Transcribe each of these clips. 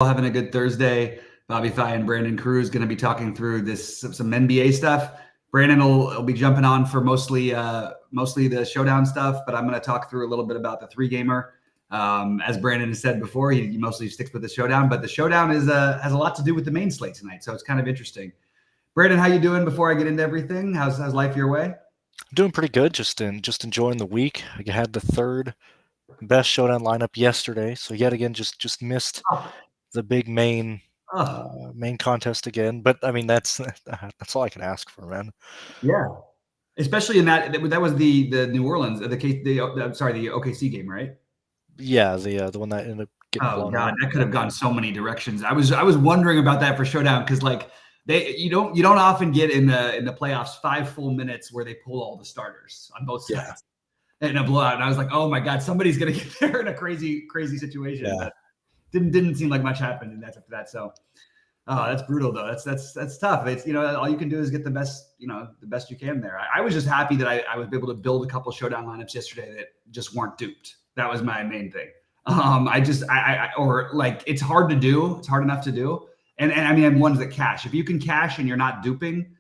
Having a good Thursday. Bobby Fye and Brandon Cruz going to be talking through some NBA stuff. Brandon will be jumping on for mostly the showdown stuff, but I'm going to talk through a little bit about the three gamer. As Brandon has said before, he mostly sticks with the showdown, but the showdown has a lot to do with the main slate tonight, so it's kind of interesting. Brandon, how you doing? Before I get into everything, how's life your way? I'm doing pretty good. Just enjoying the week. I had the third best showdown lineup yesterday, so yet again just missed the big main contest again. But I mean that's all I can ask for, man. Yeah, especially in that was the New Orleans the OKC game, right? Yeah, the one that ended up getting blown out. That could have gone so many directions. I was wondering about that for showdown because like you don't often get in the playoffs 5 full minutes where they pull all the starters on both sides in a blowout, and I was like, oh my god, somebody's gonna get there in a crazy situation. Yeah. Didn't seem like much happened, and that's after that. So that's brutal though. That's tough. It's all you can do is get the best you can there. I was just happy that I was able to build a couple showdown lineups yesterday that just weren't duped. That was my main thing. It's hard to do. It's hard enough to do. And I mean, ones that cash. If you can cash and you're not duping,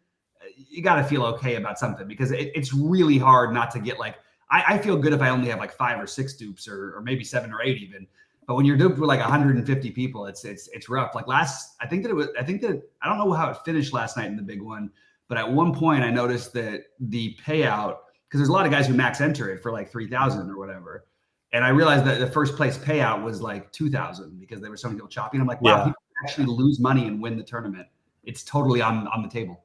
you got to feel okay about something because it's really hard not to get like. I feel good if I only have like 5 or 6 dupes or maybe 7 or 8 even. But when you're duped with like 150 people, it's rough. Like I think that I don't know how it finished last night in the big one, but at one point I noticed that the payout, because there's a lot of guys who max enter it for like 3,000 or whatever. And I realized that the first place payout was like 2,000 because there were so many people chopping. I'm like, wow, people actually lose money and win the tournament. It's totally on the table.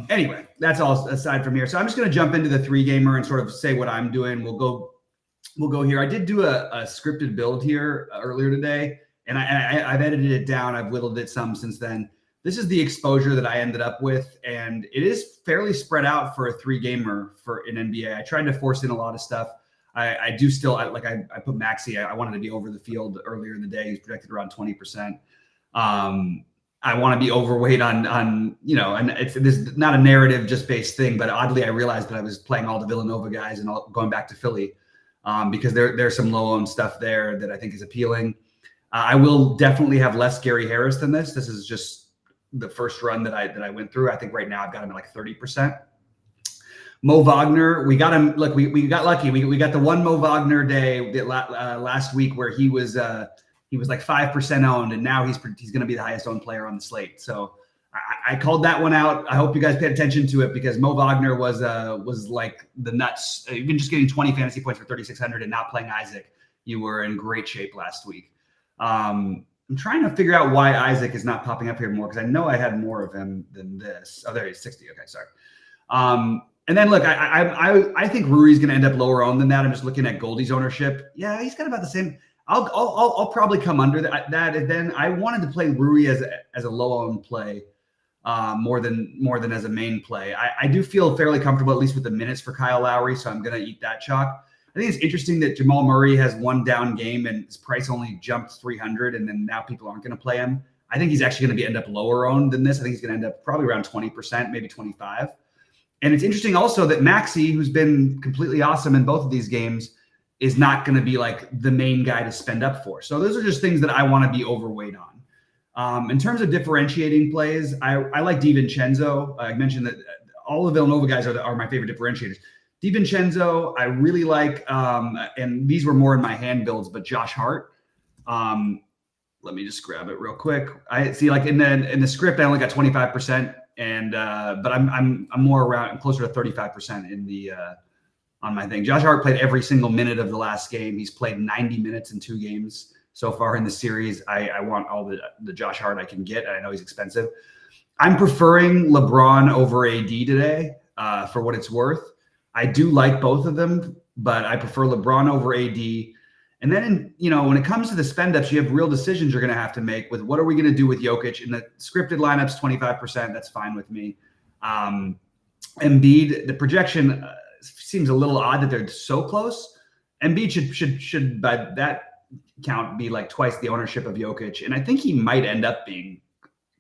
Anyway, that's all aside from here. So I'm just going to jump into the 3-gamer and sort of say what I'm doing. We'll go here. I did do a scripted build here earlier today, and I've edited it down. I've whittled it some since then. This is the exposure that I ended up with, and it is fairly spread out for a 3-gamer for an NBA. I tried to force in a lot of stuff. I do still I put Maxey. I wanted to be over the field earlier in the day. He's projected around 20%. I want to be overweight on and this is not a narrative just based thing, but oddly I realized that I was playing all the Villanova guys and going back to Philly because there's some low owned stuff there that I think is appealing. I will definitely have less Gary Harris than this. This is just the first run that I went through. I think right now I've got him at like 30%. Mo Wagner, we got him. Look, we got lucky. We got the one Mo Wagner day last week where he was like 5% owned, and now he's going to be the highest owned player on the slate. So I called that one out. I hope you guys paid attention to it because Mo Wagner was like the nuts. Even just getting 20 fantasy points for 3,600 and not playing Isaac, you were in great shape last week. I'm trying to figure out why Isaac is not popping up here more because I know I had more of him than this. Oh, there he is, 60. Okay, sorry. And then look, I think Rui's going to end up lower owned than that. I'm just looking at Goldie's ownership. Yeah, he's got about the same. I'll probably come under that. And then I wanted to play Rui as a low owned play more than as a main play. I do feel fairly comfortable at least with the minutes for Kyle Lowry, so I'm going to eat that chalk. I think it's interesting that Jamal Murray has one down game and his price only jumped 300, and then now people aren't going to play him. I think he's actually going to end up lower owned than this. I think he's going to end up probably around 20%, maybe 25%. And it's interesting also that Maxey, who's been completely awesome in both of these games, is not going to be like the main guy to spend up for. So those are just things that I want to be overweight on. In terms of differentiating plays, I like DiVincenzo. I mentioned that all the Villanova guys are my favorite differentiators. DiVincenzo, I really like, and these were more in my hand builds, but Josh Hart. Let me just grab it real quick. I see like in the script, I only got 25%. And but I'm more around. I'm closer to 35% in the on my thing. Josh Hart played every single minute of the last game. He's played 90 minutes in 2 games so far in the series. I want all the Josh Hart I can get. And I know he's expensive. I'm preferring LeBron over AD today for what it's worth. I do like both of them, but I prefer LeBron over AD. And then, when it comes to the spend ups, you have real decisions you're going to have to make with what are we going to do with Jokic. In the scripted lineups, 25%. That's fine with me. Embiid, the projection seems a little odd that they're so close. Embiid should by that count be like twice the ownership of Jokic. And I think he might end up being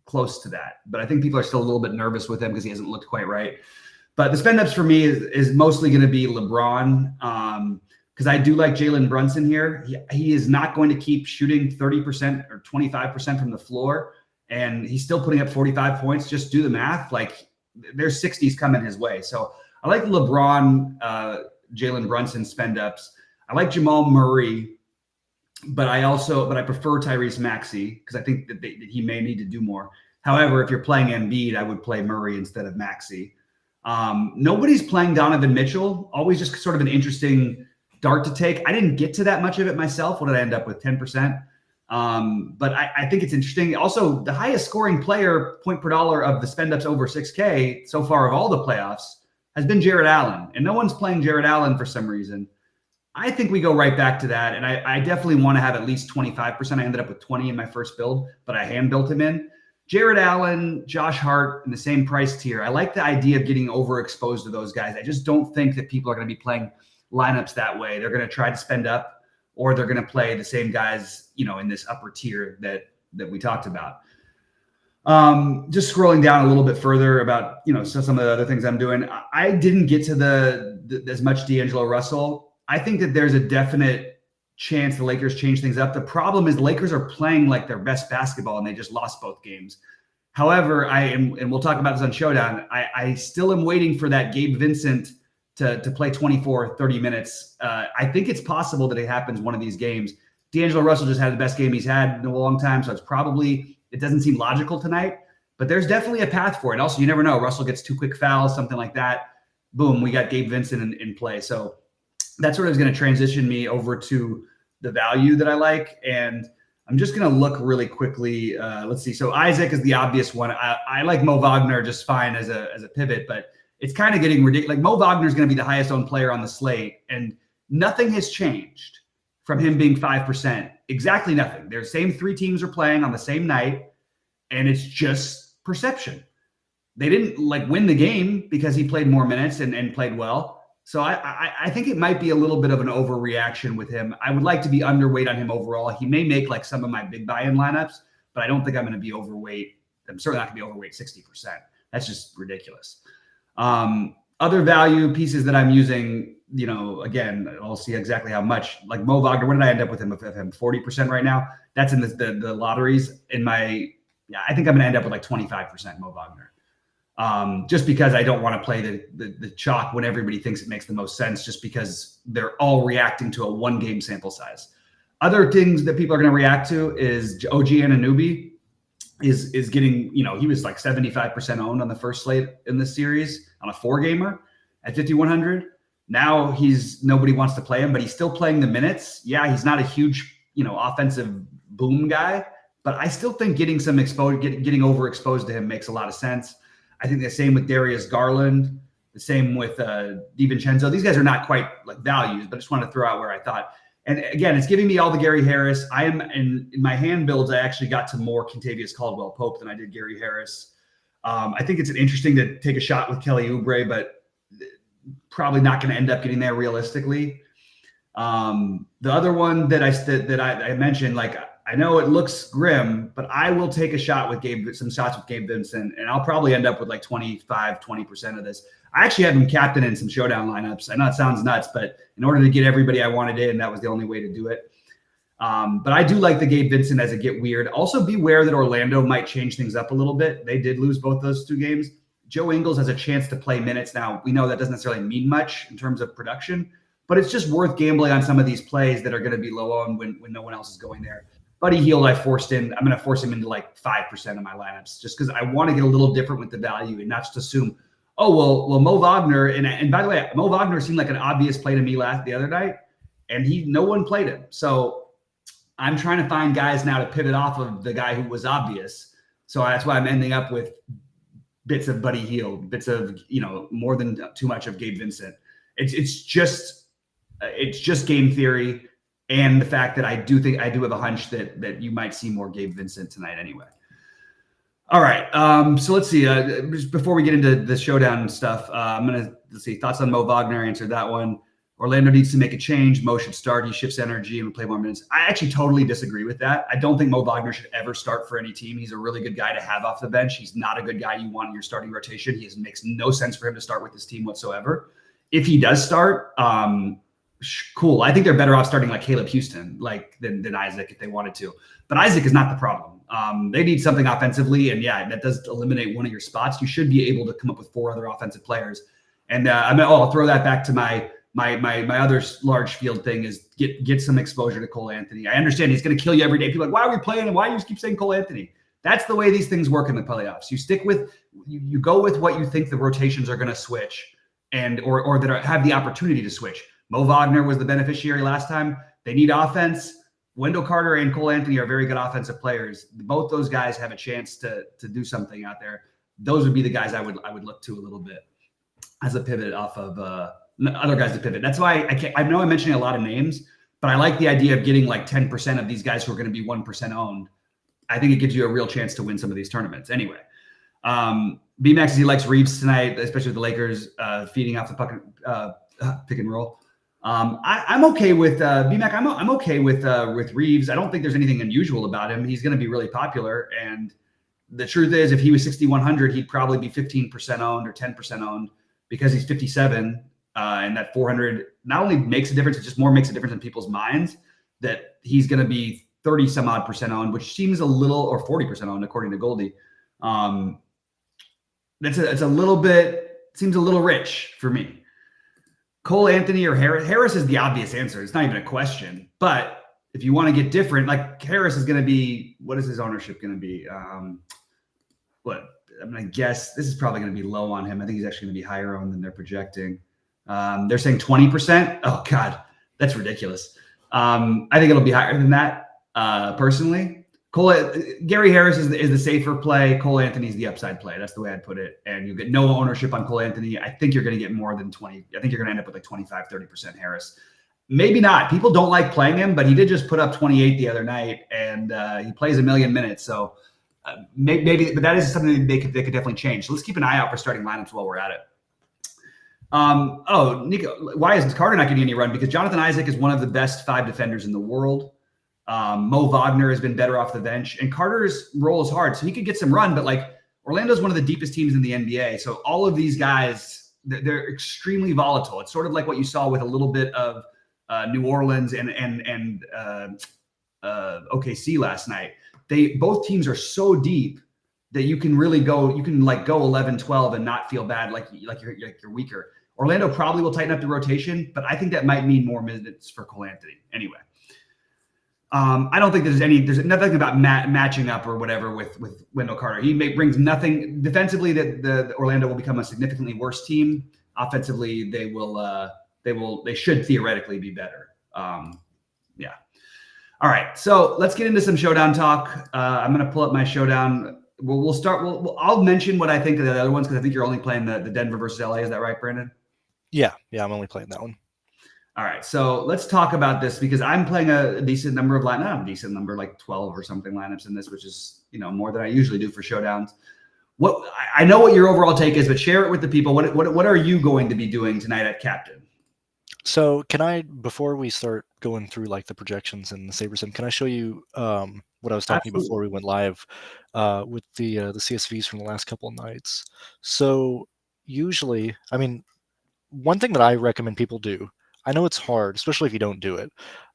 close to that. But I think people are still a little bit nervous with him because he hasn't looked quite right. But the spend ups for me is mostly going to be LeBron. because I do like Jalen Brunson here. He is not going to keep shooting 30% or 25% from the floor, and he's still putting up 45 points. Just do the math. Like, there's 60s coming his way. So I like LeBron, Jalen Brunson spend ups. I like Jamal Murray, but I prefer Tyrese Maxey because I think that he may need to do more. However, if you're playing Embiid, I would play Murray instead of Maxey. Nobody's playing Donovan Mitchell. Always just sort of an interesting dart to take. I didn't get to that much of it myself. What did I end up with? 10%. But I think it's interesting. Also, the highest scoring player, point per dollar, of the spend ups over 6K so far of all the playoffs has been Jared Allen. And no one's playing Jared Allen for some reason. I think we go right back to that. And I definitely want to have at least 25%. I ended up with 20 in my first build, but I hand built him in. Jared Allen, Josh Hart in the same price tier. I like the idea of getting overexposed to those guys. I just don't think that people are going to be playing lineups that way. They're going to try to spend up, or they're going to play the same guys, in this upper tier that we talked about. Just scrolling down a little bit further about, some of the other things I'm doing. I didn't get to as much D'Angelo Russell. I think that there's a definite chance the Lakers change things up. The problem is the Lakers are playing like their best basketball, and they just lost both games. However, and we'll talk about this on Showdown, I still am waiting for that Gabe Vincent to play 24, 30 minutes. I think it's possible that it happens one of these games. D'Angelo Russell just had the best game he's had in a long time, so it doesn't seem logical tonight, but there's definitely a path for it. Also, you never know. Russell gets 2 quick fouls, something like that. Boom, we got Gabe Vincent in play. So that sort of is going to transition me over to the value that I like. And I'm just going to look really quickly. Let's see. So Isaac is the obvious one. I like Mo Wagner just fine as a pivot, but it's kind of getting ridiculous. Like, Mo Wagner is going to be the highest owned player on the slate, and nothing has changed from him being 5%. Exactly nothing. Their same 3 teams are playing on the same night, and it's just perception. They didn't win the game because he played more minutes and played well. So I think it might be a little bit of an overreaction with him. I would like to be underweight on him overall. He may make some of my big buy-in lineups, but I don't think I'm going to be overweight. I'm certainly not going to be overweight 60%. That's just ridiculous. Other value pieces that I'm using, again, I'll see exactly how much. Like Mo Wagner, what did I end up with him? With him 40% right now. That's in the lotteries. I think I'm going to end up with 25% Mo Wagner. Just because I don't want to play the chalk when everybody thinks it makes the most sense, just because they're all reacting to a 1-game sample size. Other things that people are going to react to is OG Anunoby is getting, he was 75% owned on the first slate in this series on a 4-gamer at 5,100. Now nobody wants to play him, but he's still playing the minutes. Yeah, he's not a huge, offensive boom guy, but I still think getting some getting overexposed to him makes a lot of sense. I think the same with Darius Garland, the same with DiVincenzo. These guys are not quite values, but I just wanted to throw out where I thought. And again, it's giving me all the Gary Harris. I am in my hand builds. I actually got to more Kentavious Caldwell-Pope than I did Gary Harris. I think it's interesting to take a shot with Kelly Oubre, but probably not going to end up getting there realistically. The other one that I mentioned, I know it looks grim, but I will take a shot with some shots with Gabe Vincent, and I'll probably end up with 20% of this. I actually have him captain in some Showdown lineups. I know it sounds nuts, but in order to get everybody I wanted in, that was the only way to do it. But I do like the Gabe Vincent as it get weird. Also, be aware that Orlando might change things up a little bit. They did lose both those 2 games. Joe Ingles has a chance to play minutes now. We know that doesn't necessarily mean much in terms of production, but it's just worth gambling on some of these plays that are going to be low on when no one else is going there. Buddy Hield, I'm going to force him into 5% of my lineups just because I want to get a little different with the value and not just assume, well, Mo Wagner. And by the way, Mo Wagner seemed like an obvious play to me the other night, and no one played him. So I'm trying to find guys now to pivot off of the guy who was obvious. So that's why I'm ending up with bits of Buddy Hield, bits of, more than too much of Gabe Vincent. It's just game theory. And the fact that I do have a hunch that you might see more Gabe Vincent tonight anyway. All right. So let's see. Just before we get into the Showdown stuff, let's see. Thoughts on Mo Wagner? I answered that one. Orlando needs to make a change. Mo should start. He shifts energy and will play more minutes. I actually totally disagree with that. I don't think Mo Wagner should ever start for any team. He's a really good guy to have off the bench. He's not a good guy you want in your starting rotation. Makes no sense for him to start with this team whatsoever. If he does start, cool. I think they're better off starting like Caleb Houston, like than Isaac if they wanted to. But Isaac is not the problem. They need something offensively, and yeah, that does eliminate one of your spots. You should be able to come up with 4 other offensive players. And I'll throw that back to my other large field thing is get some exposure to Cole Anthony. I understand he's going to kill you every day. People are like, why are we playing him? Why do you keep saying Cole Anthony? That's the way these things work in the playoffs. You stick with you go with what you think the rotations are going to switch, and or that have the opportunity to switch. Mo Wagner was the beneficiary last time. They need offense. Wendell Carter and Cole Anthony are very good offensive players. Both those guys have a chance to do something out there. Those would be the guys I would look to a little bit as a pivot off of other guys to pivot. That's why I know I'm mentioning a lot of names, but I like the idea of getting like 10% of these guys who are going to be 1% owned. I think it gives you a real chance to win some of these tournaments. Anyway, BMAX says he likes Reeves tonight, especially with the Lakers feeding off the pick and roll. I'm okay with BMAC. I'm okay with Reeves. I don't think there's anything unusual about him. He's going to be really popular, and the truth is, if he was 6,100, he'd probably be 15% owned or 10% owned because he's 57, and that 400 not only makes a difference, it just more makes a difference in people's minds that he's going to be 30 some odd percent owned, which seems a little, or 40% owned according to Goldie. It's a little bit, seems a little rich for me. Cole Anthony or Harris? Harris is the obvious answer. It's not even a question. But if you want to get different, like Harris is going to be, what is his ownership going to be? What I'm going to guess, this is probably going to be low on him. I think he's actually going to be higher owned than they're projecting. They're saying 20%. Oh God, that's ridiculous. I think it'll be higher than that. Personally, Gary Harris is the safer play. Cole Anthony is the upside play. That's the way I'd put it. And you get no ownership on Cole Anthony. I think you're going to get more than 20. I think you're going to end up with like 25, 30% Harris. Maybe not. People don't like playing him, but he did just put up 28 the other night, and he plays a million minutes. So maybe, but that is something they could definitely change. So let's keep an eye out for starting lineups while we're at it. Nico, why is Carter not getting any run? Because Jonathan Isaac is one of the best 5 defenders in the world. Mo Wagner has been better off the bench, and Carter's role is hard, so he could get some run. But like Orlando's one of the deepest teams in the NBA, so all of these guys, they're extremely volatile. It's sort of like what you saw with a little bit of New Orleans and OKC last night. Both teams are so deep that you can really go 11-12 and not feel bad like you're weaker. Orlando probably will tighten up the rotation, but I think that might mean more minutes for Cole Anthony anyway. I don't think there's nothing about matching up or whatever with Wendell Carter. He brings nothing defensively. That the Orlando will become a significantly worse team. Offensively, they should theoretically be better. Yeah. All right. So let's get into some showdown talk. I'm going to pull up my showdown. We'll start. I'll mention what I think of the other ones because I think you're only playing the Denver versus LA. Is that right, Brandon? Yeah. I'm only playing that one. All right, so let's talk about this because I'm playing a decent number of not a decent number, like 12 or something lineups in this, which is more than I usually do for showdowns. What I know what your overall take is, but share it with the people. What are you going to be doing tonight at Captain? So can I, before we start going through like the projections and the SaberSim, can I show you what I was talking before we went live with the CSVs from the last couple of nights? So usually, I mean, one thing that I recommend people do, I know it's hard, especially if you don't do it,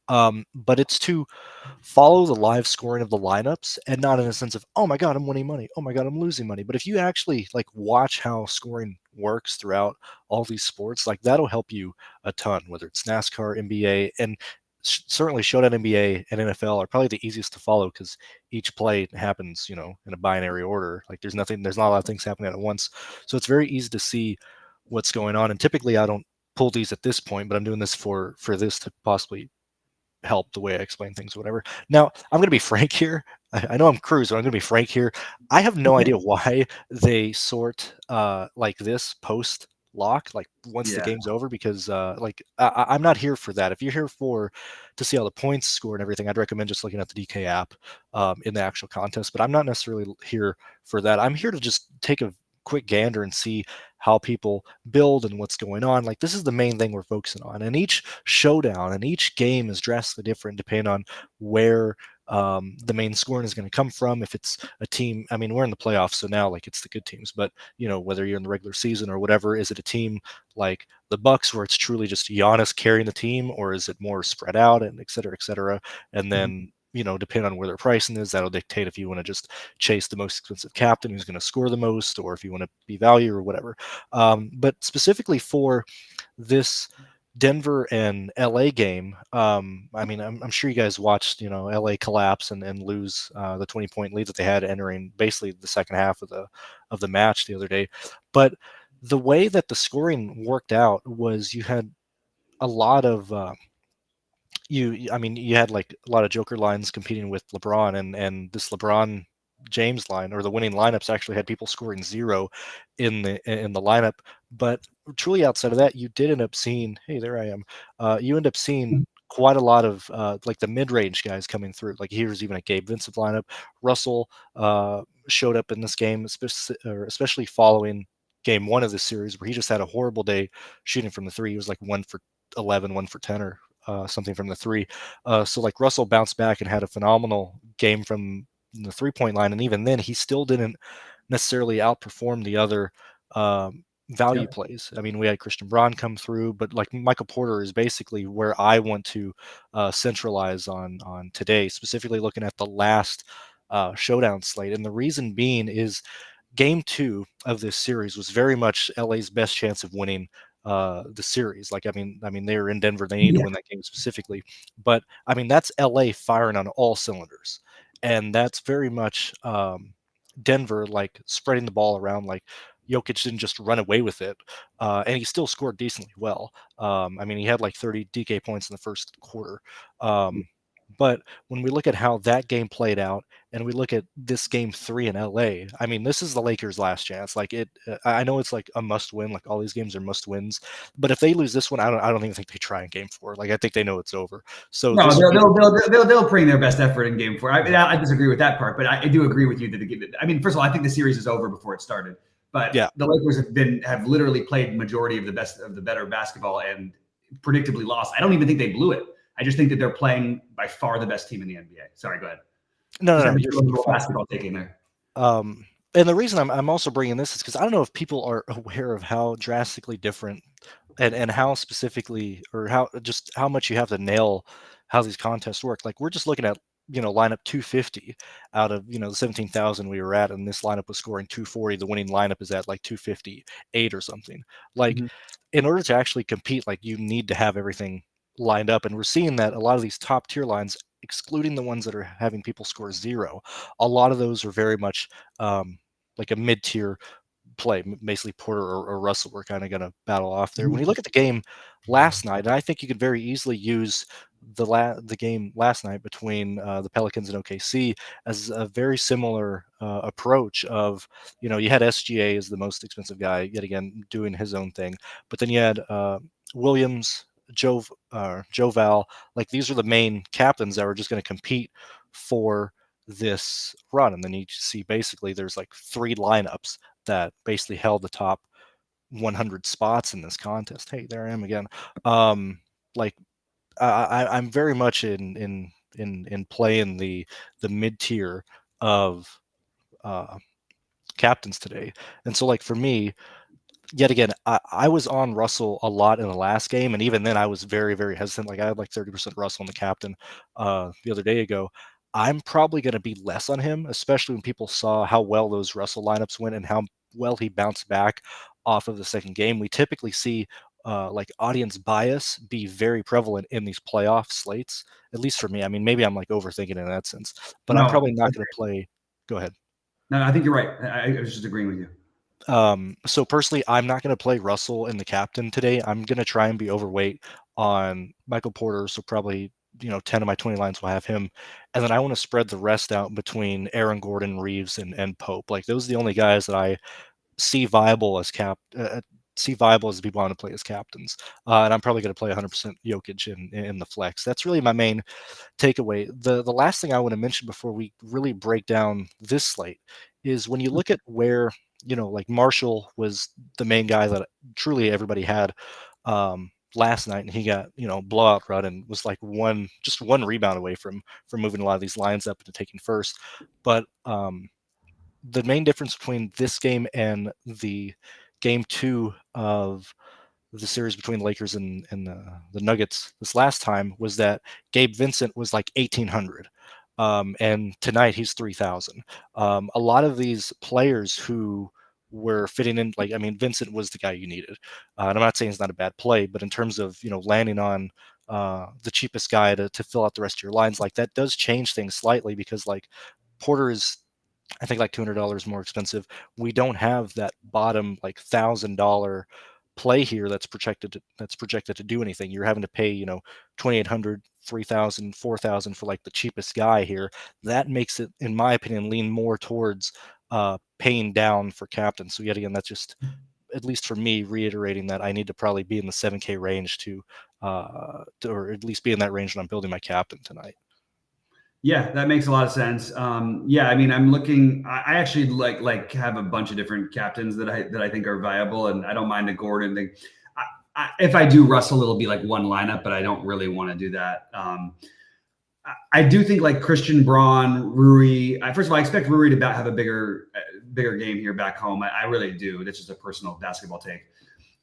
but it's to follow the live scoring of the lineups and not in a sense of, oh my God, I'm winning money. Oh my God, I'm losing money. But if you actually like watch how scoring works throughout all these sports, like that'll help you a ton, whether it's NASCAR, NBA, and certainly Showdown NBA and NFL are probably the easiest to follow because each play happens, in a binary order. Like there's not a lot of things happening at once. So it's very easy to see what's going on. And typically I don't pull these at this point, but I'm doing this for this to possibly help the way I explain things or whatever. Now, I'm going to be frank here. I know I'm Cruz, but I'm going to be frank here. I have no idea why they sort like this post lock, like once the game's over, because I'm not here for that. If you're here to see how the points score and everything, I'd recommend just looking at the DK app in the actual contest, but I'm not necessarily here for that. I'm here to just take a quick gander and see how people build and what's going on. Like this is the main thing we're focusing on, and each showdown and each game is drastically different depending on where the main scoring is going to come from. If it's a team, I mean, we're in the playoffs, so now like it's the good teams, but whether you're in the regular season or whatever, is it a team like the Bucks where it's truly just Giannis carrying the team, or is it more spread out and et cetera, et cetera? And then depending on where their pricing is, that'll dictate if you want to just chase the most expensive captain who's going to score the most, or if you want to be value or whatever. But specifically for this Denver and LA game, I mean, I'm sure you guys watched, LA collapse and lose the 20-point lead that they had entering basically the second half of the match the other day. But the way that the scoring worked out was you had a lot of you had like a lot of joker lines competing with LeBron, and this LeBron James line, or the winning lineups, actually had people scoring 0 in the lineup. But truly outside of that, you did end up seeing, hey, there I am. You end up seeing quite a lot of like the mid-range guys coming through. Like here's even a Gabe Vincent lineup. Russell showed up in this game, especially following game 1 of the series, where he just had a horrible day shooting from the three. He was like 1 for 11, 1 for 10, or something from the three. So like Russell bounced back and had a phenomenal game from the 3-point line, and even then he still didn't necessarily outperform the other value plays. I mean, we had Christian Braun come through, but like Michael Porter is basically where I want to centralize on today, specifically looking at the last showdown slate. And the reason being is game 2 of this series was very much LA's best chance of winning the series. Like, I mean, they were in Denver. They need to win that game specifically. But I mean, that's LA firing on all cylinders, and that's very much Denver like spreading the ball around. Like Jokic didn't just run away with it, and he still scored decently well. I mean, he had like 30 DK points in the first quarter. But when we look at how that game played out, and we look at this game 3 in LA, I mean, this is the Lakers' last chance. Like I know it's like a must win. Like all these games are must wins. But if they lose this one, I don't even think they try in game 4. Like I think they know it's over. So no, this they'll bring their best effort in game 4. I disagree with that part, but I do agree with you that I mean, first of all, I think the series is over before it started. But yeah, the Lakers have literally played the majority of the better basketball and predictably lost. I don't even think they blew it. I just think that they're playing by far the best team in the NBA. Sorry, go ahead. No, you're basketball taking there. And the reason I'm also bringing this is because I don't know if people are aware of how drastically different and how specifically, or how much you have to nail how these contests work. Like we're just looking at lineup 250 out of the 17,000 we were at, and this lineup was scoring 240. The winning lineup is at like 258 or something. Like in order to actually compete, like you need to have everything lined up, and we're seeing that a lot of these top tier lines, excluding the ones that are having people score 0, a lot of those are very much like a mid-tier play. Basically Porter or Russell were kind of going to battle off there. When you look at the game last night, and I think you could very easily use the game last night between the Pelicans and OKC as a very similar approach of, you had SGA as the most expensive guy, yet again, doing his own thing. But then you had Williams, Joe Val, like these are the main captains that were just going to compete for this run. And then you see basically there's like 3 lineups that basically held the top 100 spots in this contest. Hey, there I am again. Like I'm very much in playing the mid tier of captains today. And so like for me, yet again, I was on Russell a lot in the last game, and even then I was very, very hesitant. Like I had like 30% Russell on the captain the other day ago. I'm probably going to be less on him, especially when people saw how well those Russell lineups went and how well he bounced back off of the second game. We typically see like audience bias be very prevalent in these playoff slates, at least for me. I mean, maybe I'm like overthinking in that sense, but I'm probably not going to play. Go ahead. No, I think you're right. I was just agreeing with you. So personally, I'm not going to play Russell in the captain today. I'm going to try and be overweight on Michael Porter. So probably, 10 of my 20 lines will have him. And then I want to spread the rest out between Aaron Gordon, Reeves, and Pope. Like those are the only guys that I see viable as see viable as people want to play as captains. And I'm probably going to play 100% Jokic in the flex. That's really my main takeaway. The last thing I want to mention before we really break down this slate is when you look at where, like Marshall was the main guy that truly everybody had last night, and he got blowout run and was like just one rebound away from moving a lot of these lines up into taking first. But the main difference between this game and the game 2 of the series between the Lakers and the Nuggets this last time was that Gabe Vincent was like 1,800. And tonight he's 3,000. A lot of these players who were fitting in, like, I mean, Vincent was the guy you needed. And I'm not saying it's not a bad play, but in terms of, landing on the cheapest guy to fill out the rest of your lines, like that does change things slightly because like Porter is, I think, like $200 more expensive. We don't have that bottom like $1,000 play here that's projected to do anything. You're having to pay 2,800, 3,000, 4,000 for like the cheapest guy here. That makes it, in my opinion, lean more towards paying down for captain. So yet again, that's just, at least for me, reiterating that I need to probably be in the 7K range to or at least be in that range when I'm building my captain tonight. Yeah, that makes a lot of sense. Yeah, I mean, I'm looking. I actually like have a bunch of different captains that I think are viable, and I don't mind a Gordon thing. If I do Russell, it'll be like one lineup, but I don't really want to do that. I do think like Christian Braun, Rui. First of all, I expect Rui to have a bigger game here back home. I really do. That's just a personal basketball take.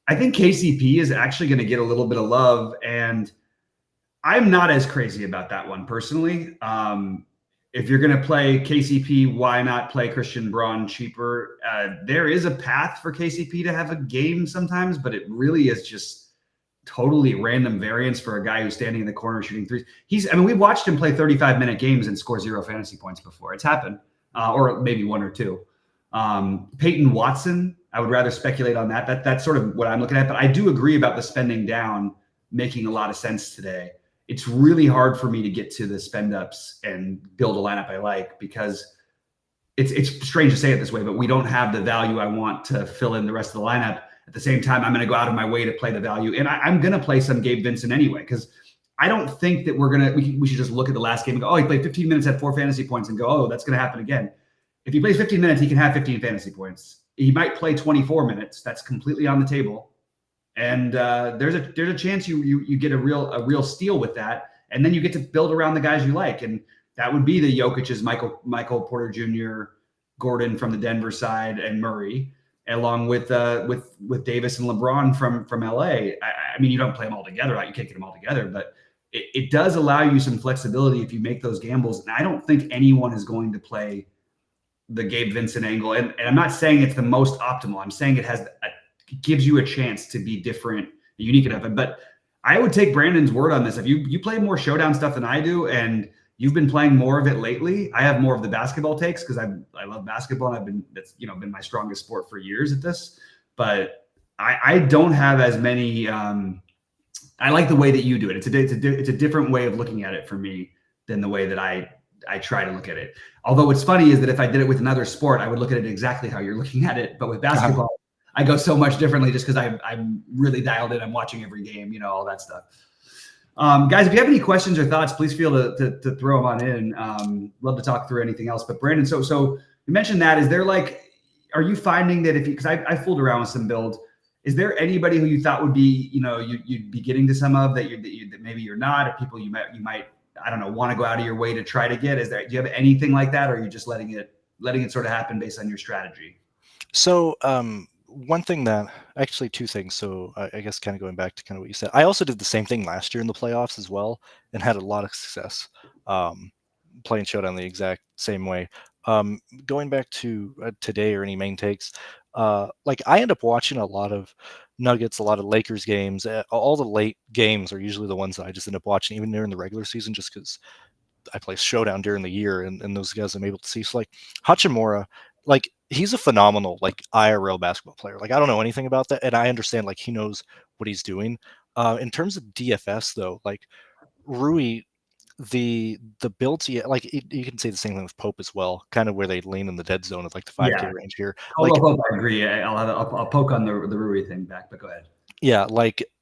I think KCP is actually going to get a little bit of love, and I'm not as crazy about that one personally. If you're going to play KCP, why not play Christian Braun cheaper? There is a path for KCP to have a game sometimes, but it really is just totally random variance for a guy who's standing in the corner shooting threes. We've watched him play 35-minute games and score 0 fantasy points before. It's happened, or maybe 1 or 2. Peyton Watson, I would rather speculate on that. That's sort of what I'm looking at, but I do agree about the spending down making a lot of sense today. It's really hard for me to get to the spend ups and build a lineup I like because it's strange to say it this way, but we don't have the value I want to fill in the rest of the lineup. At the same time, I'm going to go out of my way to play the value, and I'm going to play some Gabe Vincent anyway because I don't think that we should just look at the last game and go, oh, he played 15 minutes, had 4 fantasy points, and go, oh, that's going to happen again. If he plays 15 minutes, he can have 15 fantasy points. He might play 24 minutes. That's completely on the table. And there's a chance you get a real steal with that, and then you get to build around the guys you like, and that would be the Jokic's, Michael Porter Jr., Gordon from the Denver side, and Murray, along with Davis and LeBron from LA. I mean, you don't play them all together, right? You can't get them all together, but it does allow you some flexibility if you make those gambles. And I don't think anyone is going to play the Gabe Vincent angle, and I'm not saying it's the most optimal. I'm saying it gives you a chance to be different, unique enough. But I would take Brandon's word on this. If you play more showdown stuff than I do, and you've been playing more of it lately, I have more of the basketball takes because I love basketball, and that's been my strongest sport for years at this. But I don't have as many. I like the way that you do it. It's a different way of looking at it for me than the way that I try to look at it. Although what's funny is that if I did it with another sport, I would look at it exactly how you're looking at it. But with basketball, I go so much differently just because I'm really dialed in. I'm watching every game, all that stuff. Guys, if you have any questions or thoughts, please feel to throw them on in. Love to talk through anything else. But Brandon, so you mentioned that. Is there are you finding that because I fooled around with some builds, is there anybody who you thought would be, you'd be getting to some of that maybe you're not, or people you might I don't know, want to go out of your way to try to get? Do you have anything like that, or are you just letting it sort of happen based on your strategy? So one thing actually two things. So I guess kind of going back to kind of what you said, I also did the same thing last year in the playoffs as well and had a lot of success playing Showdown the exact same way. Going back to today or any main takes, I end up watching a lot of Nuggets, a lot of Lakers games. All the late games are usually the ones that I just end up watching even during the regular season just because I play Showdown during the year and those guys I'm able to see. So Hachimura, he's a phenomenal IRL basketball player. I don't know anything about that, and I understand he knows what he's doing. In terms of DFS though, Rui, the builds, you can say the same thing with Pope as well, kind of where they lean in the dead zone of the 5K range here. Pope, I agree. I'll poke on the Rui thing back, but go ahead. Yeah,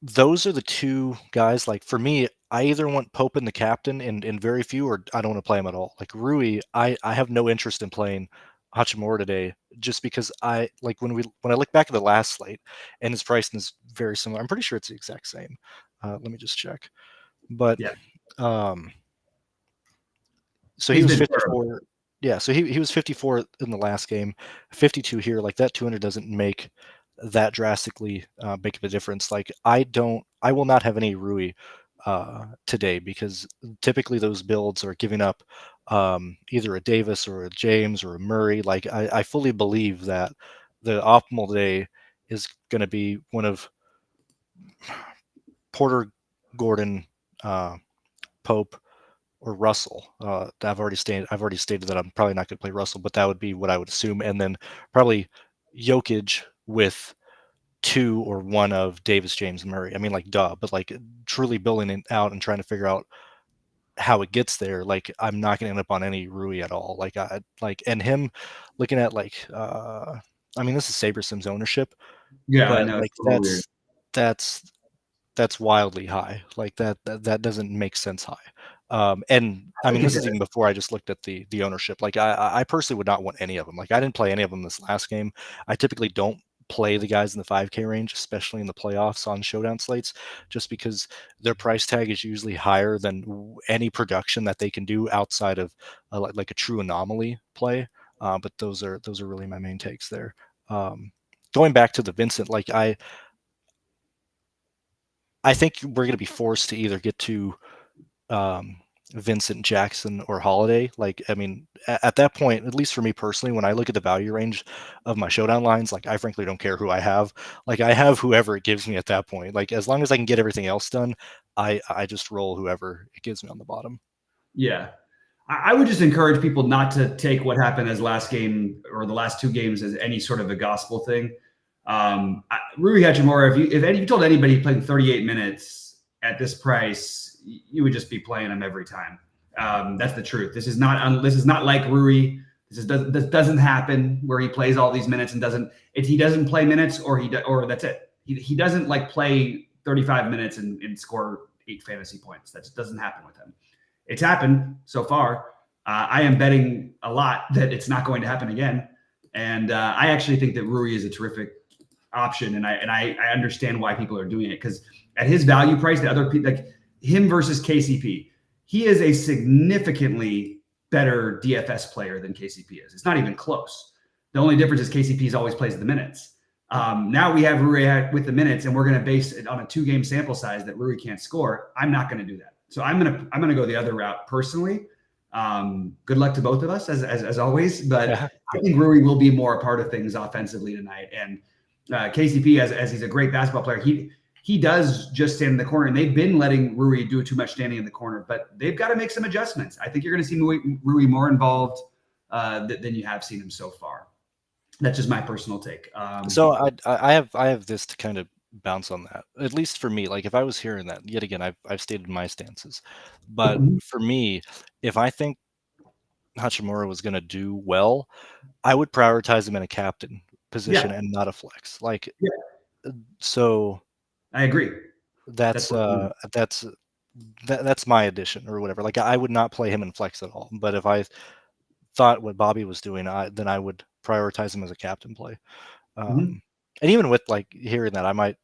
those are the two guys. For me, I either want Pope in the captain in very few, or I don't want to play him at all. Rui, I have no interest in playing Hachimura today, just because I like when I look back at the last slate and his pricing is very similar. I'm pretty sure it's the exact same. Let me just check. But Yeah, um, so he he's was been 54. Yeah, so he was 54 in the last game, 52 here. Like that 200 doesn't make that drastically big of a difference. Like I will not have any Rui today because typically those builds are giving up either a Davis or a James or a Murray. Like I fully believe that the optimal day is going to be one of Porter, Gordon, Pope, or Russell. I've already stated that I'm probably not going to play Russell, but that would be what I would assume, and then probably Jokic with 2 or 1 of Davis, James, Murray. I mean, like duh, but like truly building it out and trying to figure out how it gets there. Like I'm not going to end up on any Rui at all. Like I like and him looking at like I mean, this is SaberSim's ownership, Yeah, I but know. It's like a little weird. that's that's wildly high. Like that doesn't make sense high. And I I mean, think this it is does. even before I just looked at the ownership. Like I personally would not want any of them. Like I didn't play any of them this last game. I typically don't play the guys in the 5K range, especially in the playoffs on showdown slates, just because their price tag is usually higher than any production that they can do outside of like a true anomaly play. But those are really my main takes there. Going back to the Vincent, like I think we're going to be forced to either get to um, Vincent, Jackson, or Holiday. Like, I mean, at that point, at least for me personally, when I look at the value range of my showdown lines, like I frankly don't care who I have. Like I have whoever it gives me at that point. Like as long as I can get everything else done, I just roll whoever it gives me on the bottom. Yeah. I would just encourage people not to take what happened as last game or the last 2 games as any sort of a gospel thing. Rui Hachimura, if you told anybody he played 38 minutes at this price, you would just be playing him every time. That's the truth. This is not like Rui. This doesn't happen where he plays all these minutes and doesn't. If he doesn't play minutes or that's it. He doesn't like play 35 minutes and score 8 fantasy points. That just doesn't happen with him. It's happened so far. I am betting a lot that it's not going to happen again. And I actually think that Rui is a terrific option, and I understand why people are doing it because at his value price, the other people like him versus KCP, he is a significantly better DFS player than KCP is. It's not even close. The only difference is KCP always plays the minutes. Now we have Rui with the minutes, and we're going to base it on a 2-game sample size that Rui can't score. I'm not going to do that. So I'm gonna go the other route personally. Good luck to both of us as always, but Yeah. I think Rui will be more a part of things offensively tonight. And KCP, as he's a great basketball player, he does just stand in the corner, and they've been letting Rui do too much standing in the corner, but they've got to make some adjustments. I think you're going to see Rui more involved than you have seen him so far. That's just my personal take. So I have this to kind of bounce on that. At least for me, like if I was hearing that, yet again, I've stated my stances. But for me, if I think Hachimura was going to do well, I would prioritize him in a captain position Yeah, and not a flex. Like yeah, so I agree. That's that's what I'm doing. that's my addition or whatever. Like I would not play him in flex at all. But if I thought what Bobby was doing, then I would prioritize him as a captain play. Mhm. And even with like hearing that, I might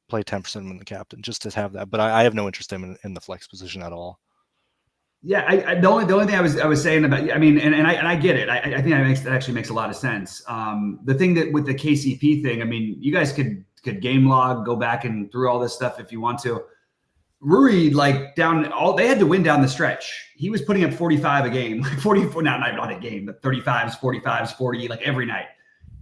play 10% in the captain just to have that. But I have no interest in the flex position at all. Yeah, the only thing I was saying about, I mean, and I get it. I think that actually makes a lot of sense. The thing that with the KCP thing, I mean, you guys could game log, go back and through all this stuff if you want to. Rui, like they had to win down the stretch. He was putting up 45 a game, like 44, not a game, but 35s, 45s, 40, like every night.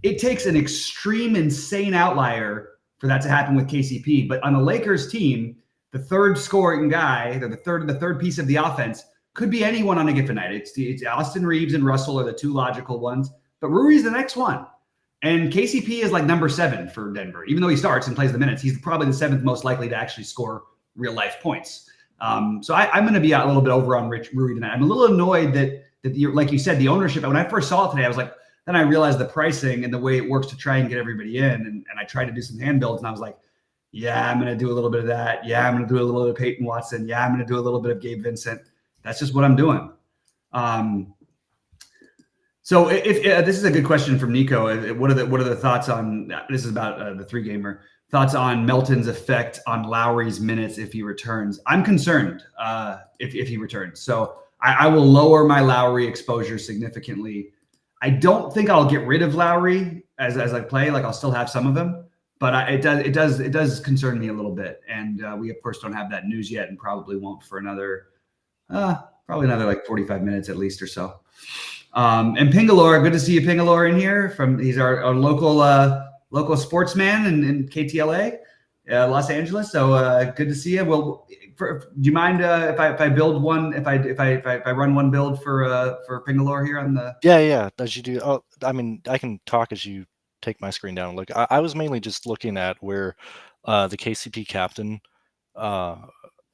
It takes an extreme, insane outlier for that to happen with KCP. But on the Lakers team, the third scoring guy, the third piece of the offense could be anyone on a given night. It's Austin Reeves and Russell are the 2 logical ones, but Rui's the next one. And KCP is like number 7 for Denver, even though he starts and plays the minutes. He's probably the 7th most likely to actually score real life points. So I'm going to be a little bit over on Rui tonight. I'm a little annoyed that like you said, the ownership. When I first saw it today, I was like, then I realized the pricing and the way it works to try and get everybody in. And I tried to do some hand builds, and I was like, yeah, I'm going to do a little bit of that. Yeah, I'm going to do a little bit of Peyton Watson. Yeah, I'm going to do a little bit of Gabe Vincent. That's just what I'm doing. So if this is a good question from Nico. What are the thoughts on this? Is about the 3-gamer thoughts on Melton's effect on Lowry's minutes if he returns. I'm concerned if he returns. So I will lower my Lowry exposure significantly. I don't think I'll get rid of Lowry as I play. Like I'll still have some of him, but it does concern me a little bit. And we of course don't have that news yet, and probably won't for another like 45 minutes at least or so. And Pingalore, good to see you, Pingalore, in here. He's our local sportsman in KTLA, Los Angeles. So good to see you. Well, do you mind if I build one? If I run one build for Pingalore here on the? Yeah. As you do. Oh, I mean, I can talk as you take my screen down and look. I was mainly just looking at where the KCP captain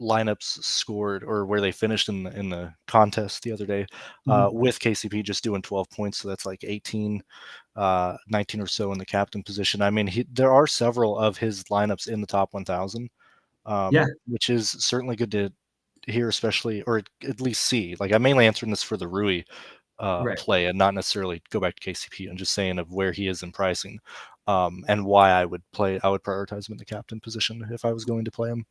lineups scored, or where they finished in the contest the other day, with KCP just doing 12 points. So that's like 18, 19 or so in the captain position. I mean, there are several of his lineups in the top 1,000, which is certainly good to hear, especially, or at least see. Like I'm mainly answering this for the Rui play, and not necessarily go back to KCP. I'm just saying of where he is in pricing, and why I would prioritize him in the captain position if I was going to play him.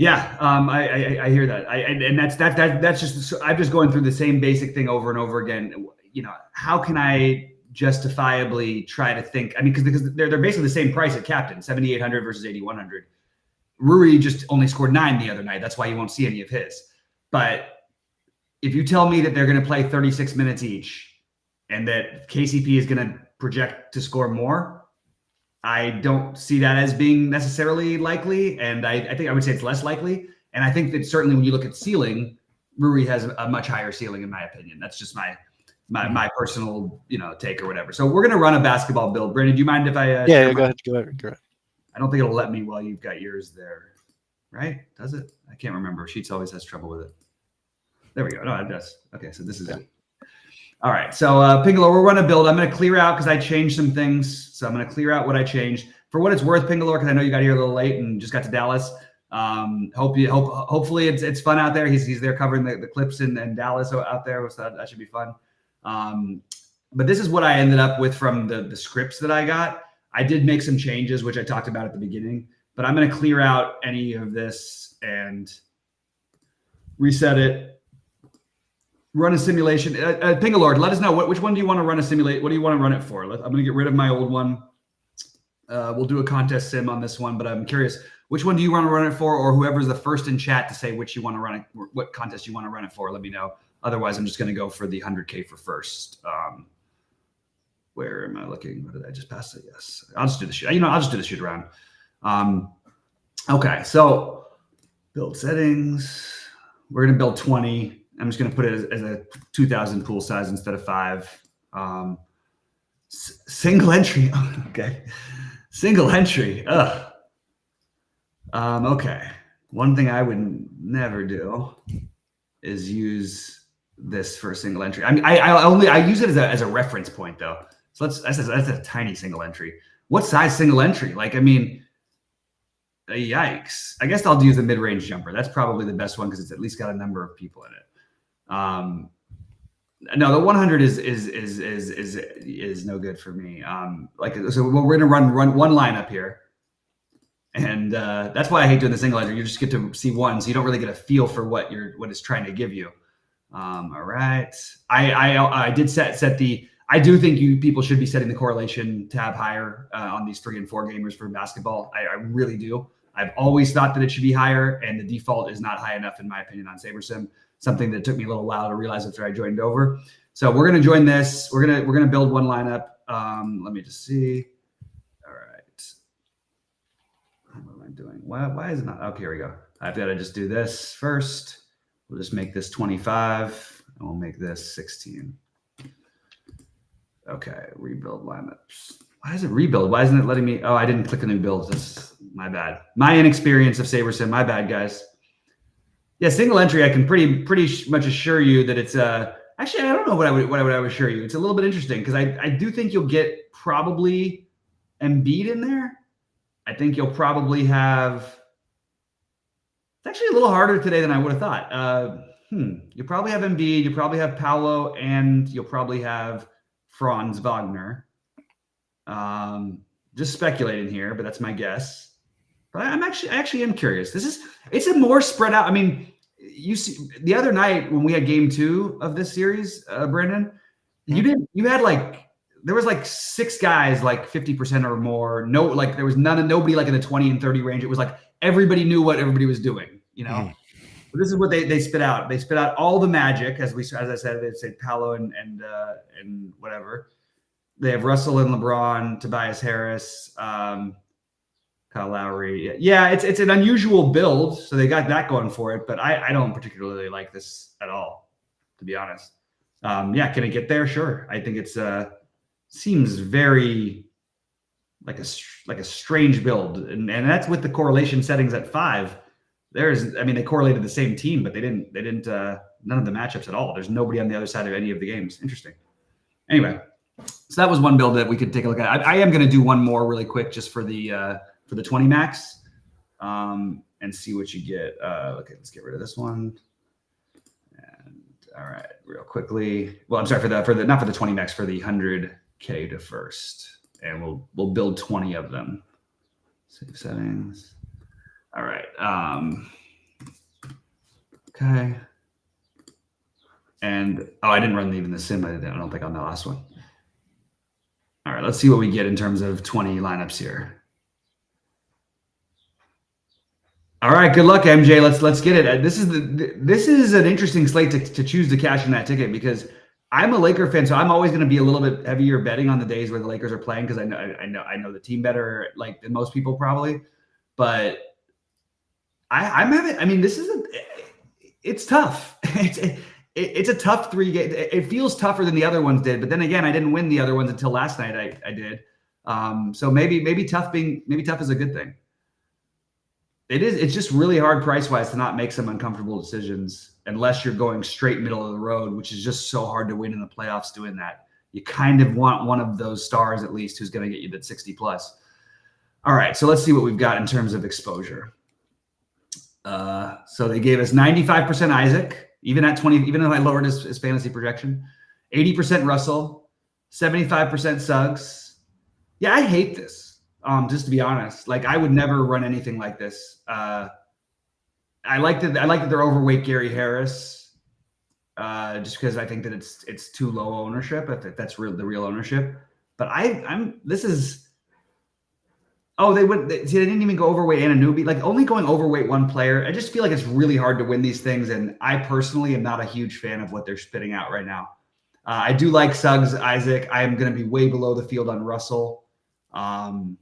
Yeah, I hear that. And that's just, I'm just going through the same basic thing over and over again. You know, how can I justifiably try to think? I mean, because they're basically the same price at captain, 7,800 versus 8,100. Rui just only scored 9 the other night. That's why you won't see any of his. But if you tell me that they're going to play 36 minutes each, and that KCP is going to project to score more, I don't see that as being necessarily likely, and I think I would say it's less likely. And I think that certainly when you look at ceiling, Rui has a much higher ceiling, in my opinion. That's just my personal take or whatever. So we're gonna run a basketball build. Brandon, do you mind if I? Yeah, go ahead. I don't think it'll let me while you've got yours there, right? Does it? I can't remember. Sheets always has trouble with it. There we go. No, it does. Okay, so this is it. All right, so Pingalore, we're running a build. I'm going to clear out because I changed some things. So I'm going to clear out what I changed. For what it's worth, Pingalore, because I know you got here a little late and just got to Dallas. Hopefully it's fun out there. He's there covering the clips in Dallas out there, so that should be fun. But this is what I ended up with from the scripts that I got. I did make some changes, which I talked about at the beginning. But I'm going to clear out any of this and reset it. Run a simulation. Pingalord, let us know which one do you want to run a simulate. What do you want to run it for? I'm going to get rid of my old one. We'll do a contest sim on this one, but I'm curious, which one do you want to run it for, or whoever's the first in chat to say which you want to run it, what contest you want to run it for? Let me know. Otherwise, I'm just going to go for the 100K for first. Where am I looking? What did I just pass it? Yes, I'll just do the shoot. I'll just do the shoot around. Okay, so build settings. We're going to build 20. I'm just going to put it as a 2,000 pool size instead of 5. Single entry. Okay. Single entry. Ugh. Okay. One thing I would never do is use this for a single entry. I mean, I use it as a reference point though. So that's a tiny single entry. What size single entry? Like, I mean, yikes. I guess I'll use the mid-range jumper. That's probably the best one because it's at least got a number of people in it. No, the 100 is no good for me. So we're gonna run one lineup here, and that's why I hate doing the single entry. You just get to see one, so you don't really get a feel for what it's trying to give you. All right, I did set the. I do think people should be setting the correlation tab higher on these 3 and 4 gamers for basketball. I really do. I've always thought that it should be higher, and the default is not high enough in my opinion on SaberSim. Something that took me a little while to realize after I joined over. So we're gonna join this. We're gonna build one lineup. Let me just see. All right. What am I doing? Why is it not? Okay, here we go. I've got to just do this first. We'll just make this 25, and we'll make this 16. Okay, rebuild lineups. Why is it rebuild? Why isn't it letting me? Oh, I didn't click a new build. That's my bad. My inexperience of SaberSim. My bad, guys. Yeah, single entry. I can pretty much assure you that it's actually I don't know what I would assure you. It's a little bit interesting because I do think you'll get probably Embiid in there. I think you'll probably have. It's actually a little harder today than I would have thought. You probably have Embiid, you probably have Paolo, and you'll probably have Franz Wagner. Just speculating here, but that's my guess. But I actually am curious. It's a more spread out. I mean, you see, the other night when we had game 2 of this series, Brandon, you had like there was like 6 guys like 50% or more. No, like there was nobody like in the 20 and 30 range. It was like everybody knew what everybody was doing. But this is what they spit out. They spit out all the magic, as I said. They said Paolo and whatever. They have Russell and LeBron, Tobias Harris, Kyle Lowry. Yeah, it's an unusual build, so they got that going for it. But I don't particularly like this at all, to be honest. Yeah, can it get there? Sure. I think it's seems very like a strange build, and that's with the correlation settings at 5. They correlated the same team, but they didn't none of the matchups at all. There's nobody on the other side of any of the games. Interesting. Anyway, so that was one build that we could take a look at. I am going to do one more really quick just for the 20 max, and see what you get. Okay, let's get rid of this one. And all right, real quickly. Well, I'm sorry for the not for the 20 max, for the 100K to first, and we'll build 20 of them. Save settings. All right. Okay. And I didn't run even the sim. I don't think on the last one. All right. Let's see what we get in terms of 20 lineups here. All right. Good luck, MJ. Let's get it. This is an interesting slate to choose to cash in that ticket, because I'm a Laker fan, so I'm always going to be a little bit heavier betting on the days where the Lakers are playing, because I know the team better, like, than most people probably. But I'm having. I mean, it's tough. It's a tough 3 game. It feels tougher than the other ones did, but then again, I didn't win the other ones until last night. I did. So maybe tough is a good thing. It is. It's just really hard price wise to not make some uncomfortable decisions unless you're going straight middle of the road, which is just so hard to win in the playoffs doing that. You kind of want one of those stars at least who's going to get you that 60 plus. All right, so let's see what we've got in terms of exposure. So they gave us 95% Isaac, even at 20, even though I lowered his fantasy projection, 80% Russell, 75% Suggs. Yeah, I hate this. Just to be honest, like, I would never run anything like this. I like that they're overweight Gary Harris, just because I think that it's too low ownership, if that's the real ownership. But this is. Oh, they didn't even go overweight Anunoby. Like, only going overweight one player. I just feel like it's really hard to win these things, and I personally am not a huge fan of what they're spitting out right now. I do like Suggs, Isaac. I am going to be way below the field on Russell, and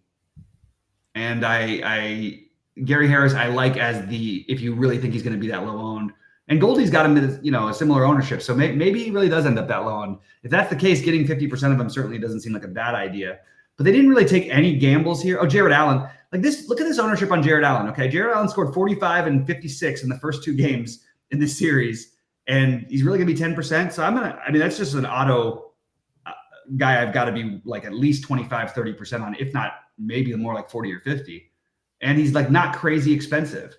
Gary Harris I like as if you really think he's going to be that low owned. And Goldie's got him at a similar ownership, so maybe he really does end up that low owned. If that's the case, getting 50% of him certainly doesn't seem like a bad idea. But they didn't really take any gambles here. Oh, Jared Allen. Like this, look at this ownership on Jared Allen, okay? Jared Allen scored 45 and 56 in the first 2 games in this series, and he's really going to be 10%. So that's just an auto guy I've got to be like at least 25, 30% on, if not maybe more like 40 or 50. And he's like not crazy expensive.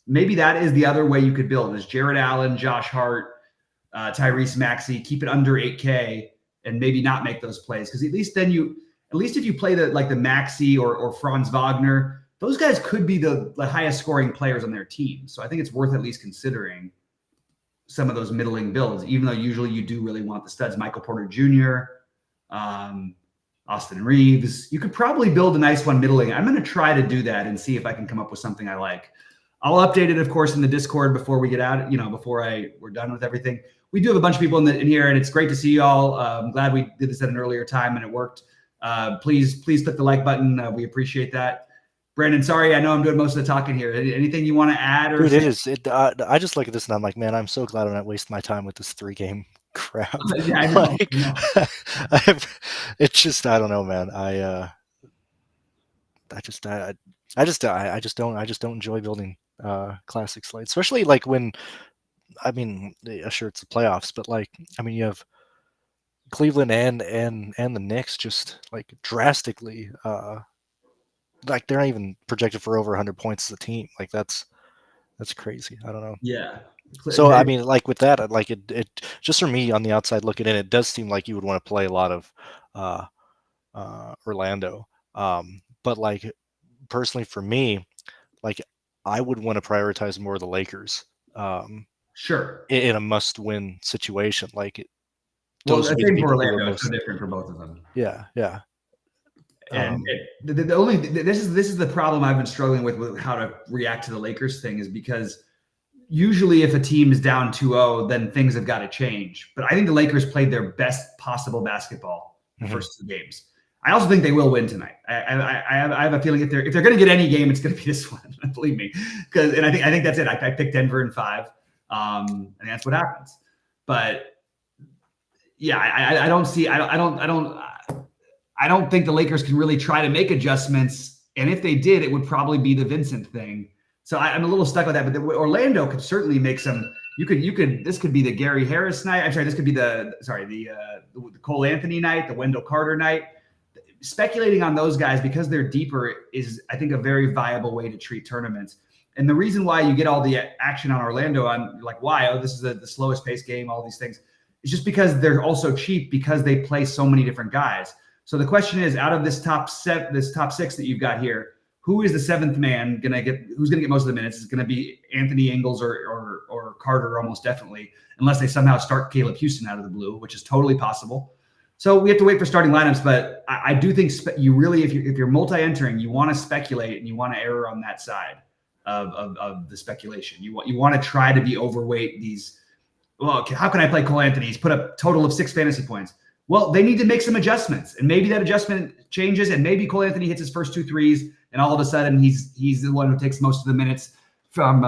Maybe that is the other way you could build is Jared Allen, Josh Hart, Tyrese Maxey, keep it under 8K and maybe not make those plays. Because at least if you play the Maxey or Franz Wagner, those guys could be the highest scoring players on their team. So I think it's worth at least considering some of those middling builds, even though usually you do really want the studs. Michael Porter Jr., Austin Reeves. You could probably build a nice one middling. I'm going to try to do that and see if I can come up with something I like. I'll update it, of course, in the Discord before we get out, before we're done with everything. We do have a bunch of people in here, and it's great to see you all. I'm glad we did this at an earlier time and it worked. Please click the like button. We appreciate that. Brandon, sorry, I know I'm doing most of the talking here. Anything you want to add? Or I just look at this and I'm like, man, I'm so glad I'm not wasting my time with this 3-game crap. Yeah, I know. It's just, I don't know, man. I just don't enjoy building classic slates, especially like when, sure it's the playoffs, but you have Cleveland and the Knicks just like drastically like they're not even projected for over 100 points as a team. Like that's That's crazy. I don't know. Yeah. So I mean, like with that, like it just for me on the outside looking in, it does seem like you would want to play a lot of Orlando. But like personally for me, like I would want to prioritize more of the Lakers. Sure. In a must-win situation, like Well, those the would be the thing for people who are Orlando is so most. different for both of them. Yeah, yeah. And the only this is the problem I've been struggling with how to react to the Lakers thing is because usually if a team is down 2-0, then things have got to change. But I think the Lakers played their best possible basketball the first 2 games. I also think they will win tonight. I have a feeling if they're going to get any game, it's going to be this one. Believe me, and I think that's it. I picked Denver in 5, and that's what happens. But yeah, I don't see. I don't think the Lakers can really try to make adjustments. And if they did, it would probably be the Vincent thing. So I'm a little stuck with that. But Orlando could certainly make some. You could. This could be the Gary Harris night. I'm sorry. This could be the Cole Anthony night, the Wendell Carter night. Speculating on those guys because they're deeper is, I think, a very viable way to treat tournaments. And the reason why you get all the action on Orlando, on like why this is the slowest pace game, all these things, is just because they're also cheap because they play so many different guys. So the question is, out of this top 6 that you've got here, who is the 7th man gonna get? Who's gonna get most of the minutes? Is it gonna be Anthony Ingles or Carter? Almost definitely, unless they somehow start Caleb Houston out of the blue, which is totally possible. So we have to wait for starting lineups. But I do think you really, if you're multi-entering, you want to speculate and you want to err on that side of the speculation. You want to try to be overweight these. Well, okay, how can I play Cole Anthony? He's put a total of 6 fantasy points. Well, they need to make some adjustments, and maybe that adjustment changes, and maybe Cole Anthony hits his first 2 threes, and all of a sudden he's the one who takes most of the minutes from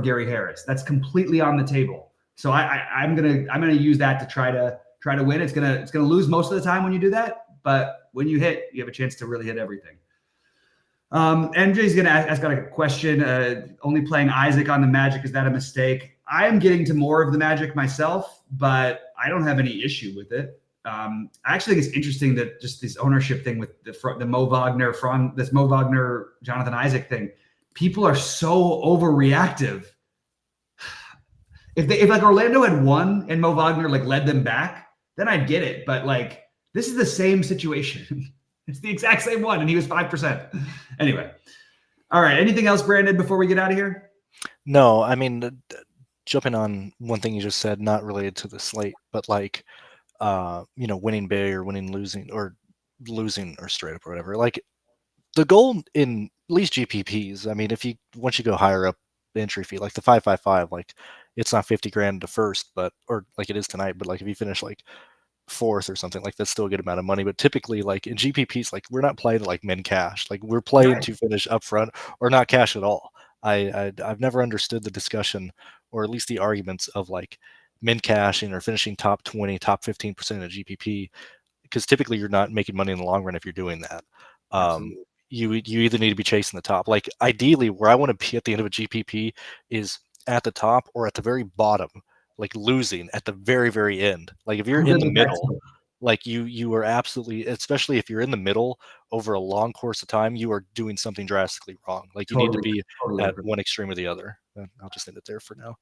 Gary Harris. That's completely on the table. So I'm gonna use that to try to win. It's gonna lose most of the time when you do that, but when you hit, you have a chance to really hit everything. MJ's gonna ask a question. Only playing Isaac on the Magic, is that a mistake? I am getting to more of the Magic myself, but I don't have any issue with it. I actually think it's interesting that just this ownership thing with the Mo Wagner Jonathan Isaac thing, people are so overreactive. If like Orlando had won and Mo Wagner like led them back, then I'd get it. But like this is the same situation. It's the exact same one, and he was 5%. Anyway, all right. Anything else, Brandon, before we get out of here? No, I mean, jumping on one thing you just said, not related to the slate, but like. Winning big or losing or straight up or whatever. Like the goal in at least GPPs. I mean, once you go higher up the entry fee, like the 555, like it's not 50 grand to first, or like it is tonight. But like if you finish like 4th or something, like that's still a good amount of money. But typically, like in GPPs, like we're not playing like min cash. Like we're playing to finish up front or not cash at all. I've never understood the discussion or at least the arguments of like min cashing or finishing top 20, top 15% of GPP, because typically you're not making money in the long run if you're doing that. You either need to be chasing the top. Like ideally, where I want to be at the end of a GPP is at the top or at the very bottom, like losing at the very, very end. Like if you're in the middle, like you are absolutely, especially if you're in the middle over a long course of time, you are doing something drastically wrong. Like you need to be at one extreme or the other. I'll just end it there for now.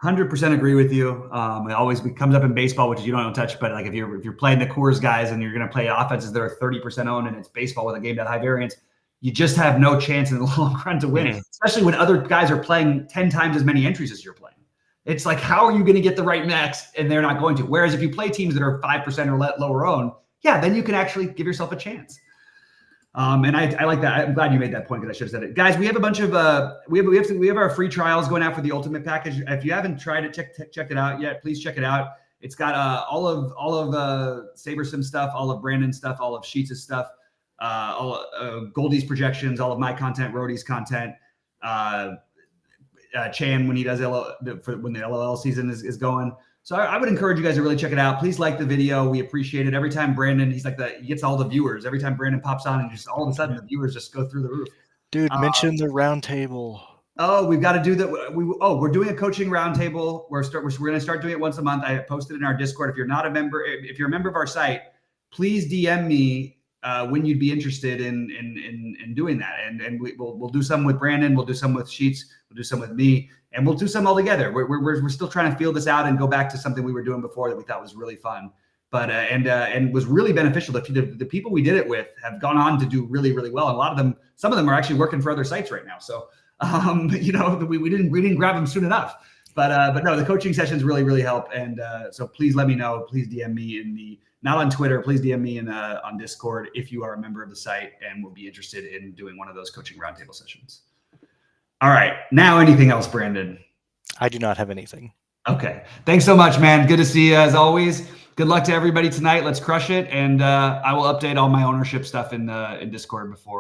100% agree with you. It always comes up in baseball, which is you don't touch, but like if you're playing the Coors guys and you're going to play offenses that are 30% owned and it's baseball with a game that high variance, you just have no chance in the long run to win, especially when other guys are playing 10 times as many entries as you're playing. It's like, how are you going to get the right max? And they're not going to. Whereas if you play teams that are 5% or lower owned, yeah, then you can actually give yourself a chance. And I like that. I'm glad you made that point because I should have said it. Guys, we have a bunch of we have our free trials going out for the Ultimate Package. If you haven't tried it, check it out yet, please check it out. It's got all of SaberSim stuff, all of Brandon's stuff, all of Sheets' stuff, all Goldie's projections, all of my content, Rody's content, Chan when he does when the LOL season is going. So I would encourage you guys to really check it out. Please like the video. We appreciate it. Every time Brandon, he gets all the viewers. Every time Brandon pops on, and just all of a sudden the viewers just go through the roof. Dude, mention the roundtable. Oh, we've got to do that. We're doing a coaching roundtable. We're going to start doing it once a month. I posted in our Discord. If you're not a member, if you're a member of our site, please DM me when you'd be interested in doing that. And we'll do some with Brandon, we'll do some with Sheets, we'll do some with me, and we'll do some all together. We're still trying to feel this out and go back to something we were doing before that we thought was really fun, but and was really beneficial. The people we did it with have gone on to do really, really well. And a lot of them, some of them are actually working for other sites right now. So we didn't grab them soon enough. But no, the coaching sessions really, really help. And so please let me know. Please DM me not on Twitter. Please DM me on Discord if you are a member of the site and will be interested in doing one of those coaching roundtable sessions. All right. Now, anything else, Brandon? I do not have anything. Okay. Thanks so much, man. Good to see you as always. Good luck to everybody tonight. Let's crush it. And I will update all my ownership stuff in Discord before.